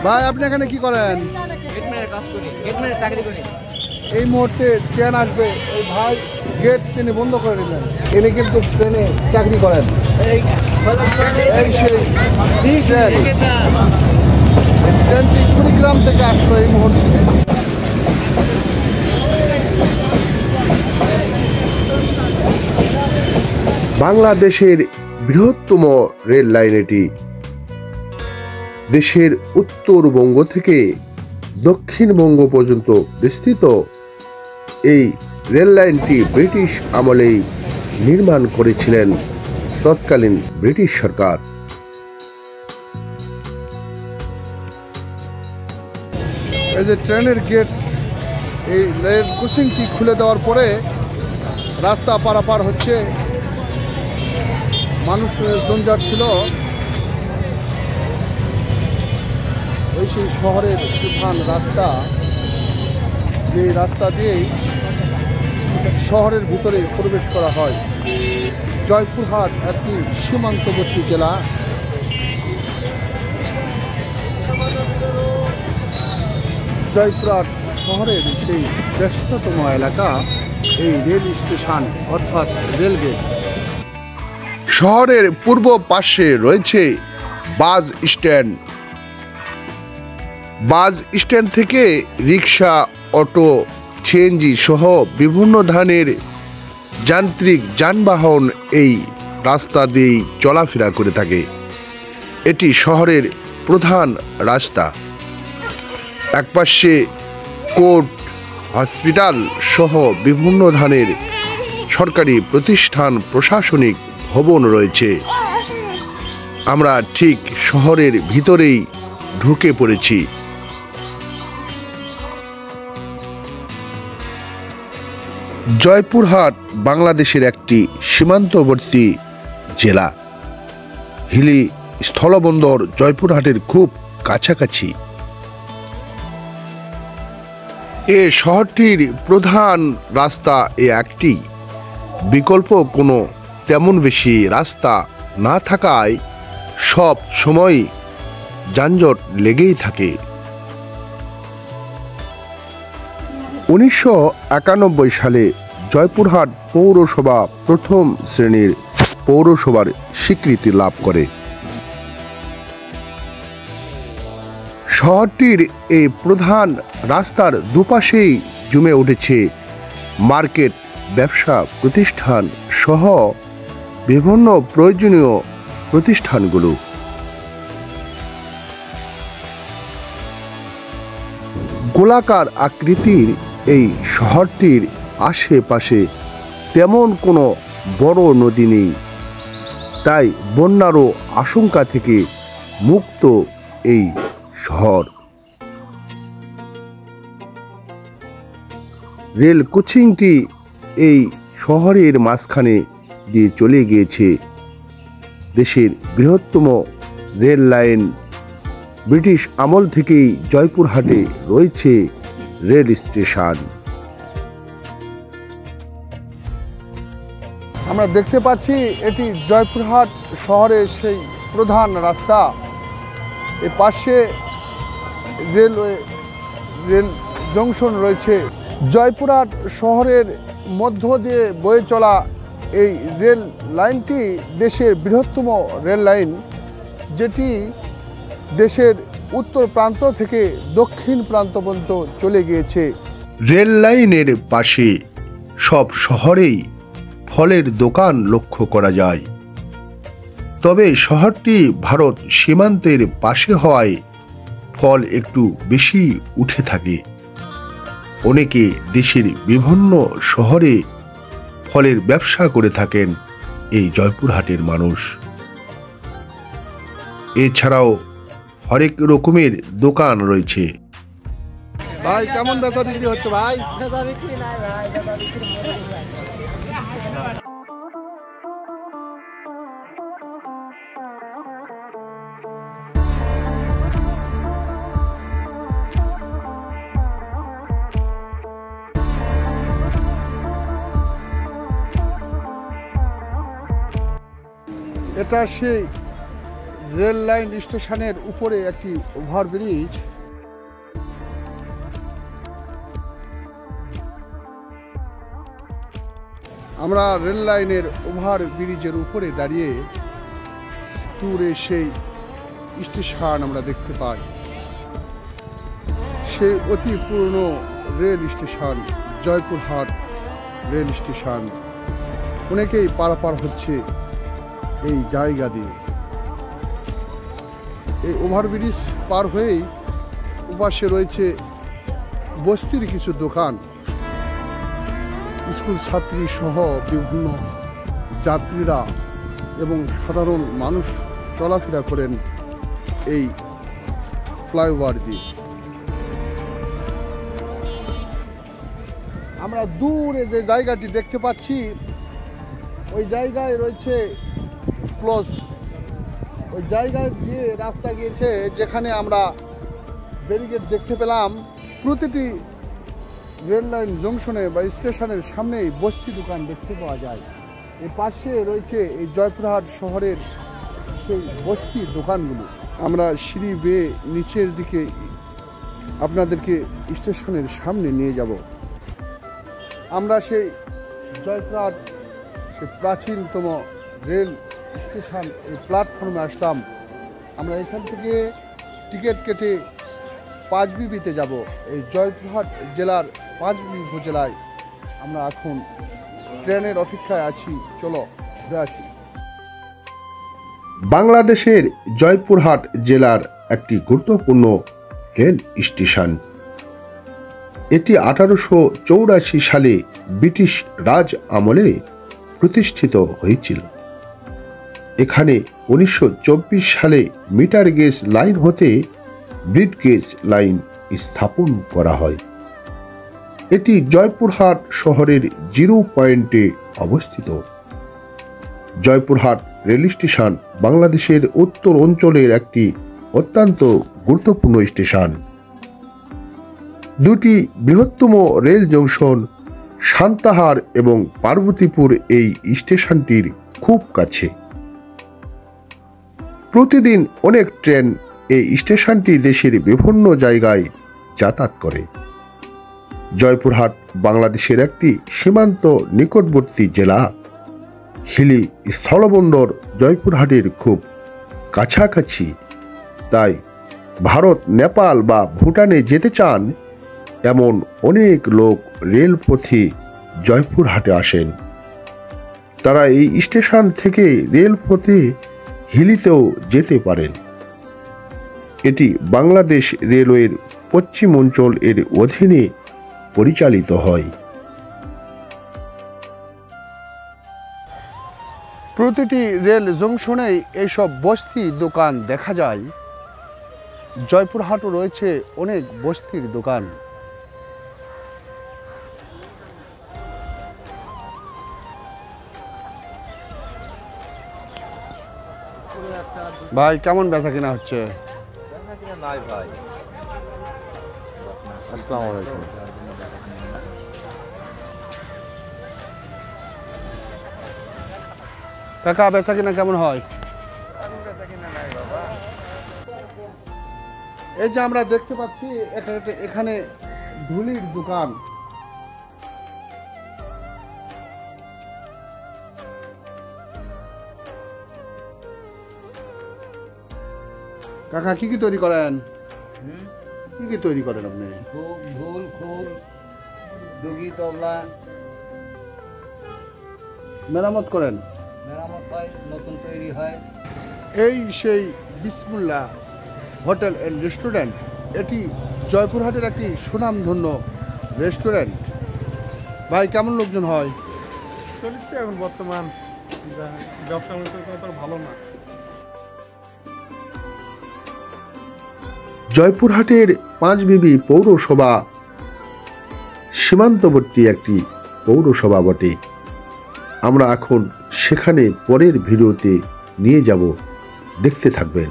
ভাই আপনি এখানে কি করেন? গেটম্যানের কাজ করি, গেটম্যানের চাকরি করি। এই মুহূর্তে ট্রেন আসবে, এই ভাই গেট তিনি বন্ধ করে দিলেন। ইনি কিন্তু ট্রেনে চাকরি করেন। এই সেই ট্রেনটি কুড়িগ্রাম থেকে আসলো এই মুহূর্তে। বাংলাদেশের বৃহত্তম রেল লাইন এটি। দেশের উত্তরবঙ্গ থেকে দক্ষিণবঙ্গ পর্যন্ত বিস্তৃত এই রেল লাইনটি ব্রিটিশ আমলেই নির্মাণ করেছিলেন তৎকালীন ব্রিটিশ সরকার। এই যে ট্রেনের গেট, এই রেল ক্রসিংটি খুলে দেওয়ার পরে রাস্তা পারাপার হচ্ছে। মানুষের জঞ্জাট ছিল। এই সেই শহরের প্রধান রাস্তা, যে রাস্তা দিয়েই শহরের ভিতরে প্রবেশ করা হয়। জয়পুরহাট একটি সীমান্তবর্তী জেলা। জয়পুরহাট শহরের সেই ব্যস্ততম এলাকা এই রেল স্টেশন অর্থাৎ রেলগেট। শহরের পূর্ব পাশে রয়েছে বাস স্ট্যান্ড। বাস স্ট্যান্ড থেকে রিক্সা, অটো, সিএনজি সহ বিভিন্ন ধরনের যান্ত্রিক যানবাহন এই রাস্তা দিয়েই চলাফেরা করে থাকে। এটি শহরের প্রধান রাস্তা। একপাশে কোর্ট, হসপিটাল সহ বিভিন্ন ধরনের সরকারি প্রতিষ্ঠান, প্রশাসনিক ভবন রয়েছে। আমরা ঠিক শহরের ভিতরেই ঢুকে পড়েছি। জয়পুরহাট বাংলাদেশের একটি সীমান্তবর্তী জেলা। হিলি স্থলবন্দর জয়পুরহাটের খুব কাছাকাছি। এ শহরটির প্রধান রাস্তা একটি। বিকল্প কোনো তেমন বেশি রাস্তা না থাকায় সব সময় যানজট লেগেই থাকে। 1991 সালে জয়পুরহাট পৌরসভা প্রথম শ্রেণীর পৌরসভার স্বীকৃতি লাভ করে। শহরটির এই প্রধান রাস্তার দুপাশেই জমে উঠেছে মার্কেট, ব্যবসা প্রতিষ্ঠান সহ বিভিন্ন প্রয়োজনীয় প্রতিষ্ঠানগুলো। গোলাকার আকৃতির এই শহরটির আশেপাশে তেমন কোনো বড় নদী নেই, তাই বন্যারও আশঙ্কা থেকে মুক্ত এই শহর। রেল কোচিংটি এই শহরের মাঝখানে দিয়ে চলে গিয়েছে। দেশের বৃহত্তম রেল লাইন। ব্রিটিশ আমল থেকেই জয়পুরহাটে রয়েছে রেল স্টেশন। আমরা দেখতে পাচ্ছি এটি জয়পুরহাট শহরের সেই প্রধান রাস্তা। এর পাশে রেল জংশন রয়েছে। জয়পুরহাট শহরের মধ্য দিয়ে বয়ে চলা এই রেল লাইনটি দেশের বৃহত্তম রেল লাইন, যেটি দেশের উত্তর প্রান্ত থেকে দক্ষিণ প্রান্ত পর্যন্ত চলে গিয়েছে। রেল লাইনের পাশে সব শহরেই ফলের দোকান লক্ষ্য করা যায়। তবে শহরটি ভারত সীমান্তের পাশে হওয়ায় ফল একটু বেশি উঠে থাকে। অনেকে দেশের বিভিন্ন শহরে ফলের ব্যবসা করে থাকেন এই জয়পুরহাটের মানুষ। এছাড়াও হরেক রকমের দোকান রয়েছে। ভাই কেমন বেচা বিক্রি হচ্ছে ভাই? এটা সেই রেল লাইন স্টেশনের উপরে একটি ওভারব্রিজ। আমরা রেল লাইনের ওভারব্রিজের উপরে দাঁড়িয়ে দূরে সেই স্টেশন আমরা দেখতে পাই। সেই অতি পুরনো rail station Joypurhat rail station. অনেকেই পারাপার হচ্ছে এই জায়গা দিয়ে। এই ওভারব্রিজ পার হয়েই উপাসে রয়েছে বস্তির কিছু দোকান। স্কুল ছাত্রী সহ বিভিন্ন যাত্রীরা এবং সাধারণ মানুষ চলাফেরা করেন এই ফ্লাইওভার দিয়ে। আমরা দূরে যে জায়গাটি দেখতে পাচ্ছি ওই জায়গায় রয়েছে ক্লোজ। ওই জায়গায় দিয়ে রাস্তা গিয়েছে যেখানে আমরা ব্যারিকেড দেখতে পেলাম। প্রতিটি রেল লাইন জংশনে বা স্টেশনের সামনেই বস্তি দোকান দেখতে পাওয়া যায়। এর পাশে রয়েছে এই জয়পুরহাট শহরের সেই বস্তি দোকানগুলো। আমরা সিঁড়ি বেয়ে নিচের দিকে আপনাদেরকে স্টেশনের সামনে নিয়ে যাব। আমরা সেই জয়পুরহাট সেই প্রাচীনতম রেল স্টেশন এই প্ল্যাটফর্মে আসলাম। আমরা এখান থেকে টিকিট কেটে পাঁচবিবিতে যাব। এই জয়পুরহাট জেলার পাঁচবিবি উপজেলায় আমরা এখন ট্রেনের অপেক্ষায় আছি। চলো ঘুরে আসি। বাংলাদেশের জয়পুরহাট জেলার একটি গুরুত্বপূর্ণ রেল স্টেশন। এটি 1884 সালে ব্রিটিশ রাজ আমলে প্রতিষ্ঠিত হয়েছিল। এখানে 1924 সালে মিটার গেজ লাইন হতে ব্রিড গেজ লাইন স্থাপন করা হয়। এটি জয়পুরহাট শহরের 0 পয়েন্টে অবস্থিত। জয়পুরহাট রেল স্টেশন বাংলাদেশের উত্তর অঞ্চলের একটি অত্যন্ত গুরুত্বপূর্ণ স্টেশন। দুটি বৃহত্তম রেল জংশন সান্তাহার এবং পার্বতীপুর এই স্টেশনটির খুব কাছে। প্রতিদিন অনেক ট্রেন এই স্টেশনটি দেশের বিভিন্ন জায়গায় যাতায়াত করে। জয়পুরহাট বাংলাদেশের একটি সীমান্ত নিকটবর্তী জেলা। হিলি স্থলবন্দর জয়পুরহাটের খুব কাছাকাছি। তাই ভারত, নেপাল বা ভুটানে যেতে চান এমন অনেক লোক রেলপথে জয়পুরহাটে আসেন। তারা এই স্টেশন থেকে রেলপথে হিলিতেও যেতে পারেন। এটি বাংলাদেশ রেলওয়ের পশ্চিম অঞ্চল এর অধীনে পরিচালিত হয়। প্রতিটি রেল জংশনেই এইসব বস্তি দোকান দেখা যায়। জয়পুরহাটও রয়েছে অনেক বস্তির দোকান। ভাই কেমন বেচা কিনা হচ্ছে? আসসালামু আলাইকুম। কাকা বেচা কিনা কেমন হয়? এই যে আমরা দেখতে পাচ্ছি এখানে ধুলির দোকান। কাকা কি কি তৈরি করেন? কি কি তৈরি করেন আপনি? ঢোল, খোল, ডুগি, তবলা মেরামত করেন? মেরামত হয়, নতুন তৈরি হয়। এই সেই বিসমুল্লাহ হোটেল অ্যান্ড রেস্টুরেন্ট। এটি জয়পুরহাটের একটি সুনামধন্য রেস্টুরেন্ট। ভাই কেমন লোকজন হয়? চলছে এখন বর্তমান ব্যবসা ভালো না। জয়পুরহাটের পাঁচবিবি পৌরসভা সীমান্তবর্তী একটি পৌরসভা বটে। আমরা এখন সেখানে পরের ভিডিওতে নিয়ে যাব, দেখতে থাকবেন।